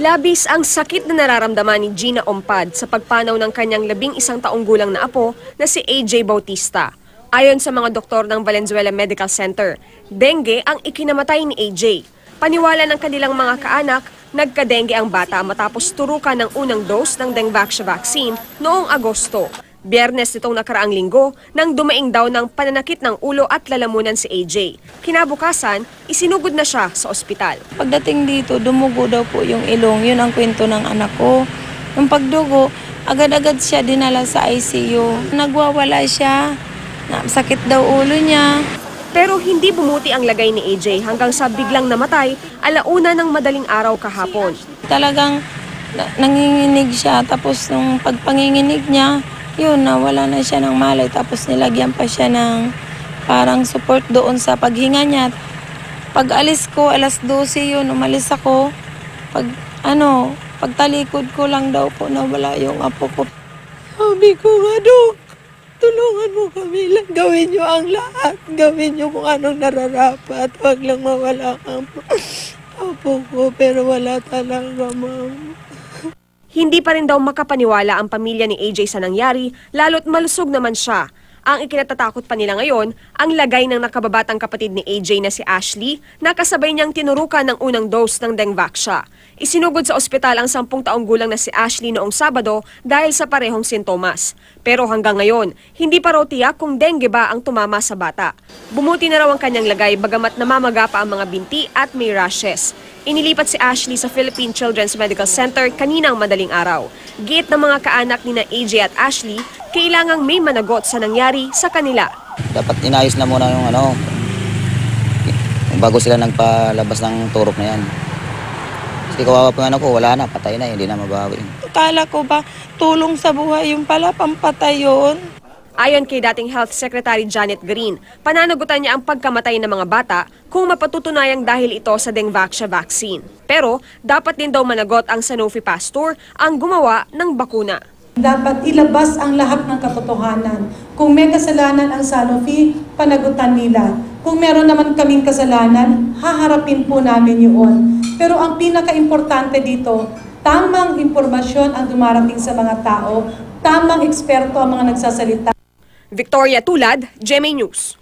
Labis ang sakit na nararamdaman ni Gina Ompad sa pagpanaw ng kanyang 11 taong gulang na apo na si AJ Bautista. Ayon sa mga doktor ng Valenzuela Medical Center, dengue ang ikinamatay ni AJ. Paniwala ng kanilang mga kaanak, nagka-dengue ang bata matapos turukan ng unang dose ng Dengvaxia vaccine noong Agosto. Biyernes nitong nakaraang linggo nang dumaing daw ng pananakit ng ulo at lalamunan si AJ. Kinabukasan, isinugod na siya sa ospital. Pagdating dito, dumugo daw po yung ilong. Yun ang kwento ng anak ko. Yung pagdugo, agad-agad siya dinala sa ICU. Nagwawala siya. Sakit daw ulo niya. Pero hindi bumuti ang lagay ni AJ hanggang sa biglang namatay alauna ng madaling araw kahapon. Talagang nanginginig siya. Tapos nung pagpanginginig niya, yun, nawala na siya ng malay. Tapos nilagyan pa siya ng parang support doon sa paghinga niya. Pag alis ko, alas 12 yun, umalis ako. Pagtalikod ko lang daw po, nawala yung apo ko. Sabi ko nga, Dok, tulungan mo kami lang. Gawin niyo ang lahat. Gawin niyo kung anong nararapat. Huwag lang mawala ang apo ko. Pero wala talaga, ma'am. Hindi pa rin daw makapaniwala ang pamilya ni AJ sa nangyari, lalo't malusog naman siya. Ang ikinatatakot pa nila ngayon, ang lagay ng nakababatang kapatid ni AJ na si Ashley na kasabay niyang tinurukan ng unang dose ng Dengvaxia. Isinugod sa ospital ang 10 taong gulang na si Ashley noong Sabado dahil sa parehong sintomas. Pero hanggang ngayon, hindi pa raw tiyak kung dengue ba ang tumama sa bata. Bumuti na raw ang kanyang lagay bagamat namamaga pa ang mga binti at may rashes. Inilipat si Ashley sa Philippine Children's Medical Center kaninang madaling araw. Giit ng mga kaanak ni na AJ at Ashley, kailangang may managot sa nangyari sa kanila. Dapat inayos na muna yung bago sila nagpalabas ng turok na yan. Kasi kawawa po yung ko, wala na, patay na, hindi na mabawi. Akala ko ba tulong sa buhay yung pala, pampatay yun? Ayon kay dating Health Secretary Janet Green, pananagutan niya ang pagkamatay ng mga bata kung mapatutunayang dahil ito sa Dengvaxia vaccine. Pero dapat din daw managot ang Sanofi Pasteur ang gumawa ng bakuna. Dapat ilabas ang lahat ng katotohanan. Kung may kasalanan ang Sanofi, panagutan nila. Kung meron naman kaming kasalanan, haharapin po namin yun. Pero ang pinaka-importante dito, tamang impormasyon ang dumarating sa mga tao, tamang eksperto ang mga nagsasalita. Victoria Tulad, GMA News.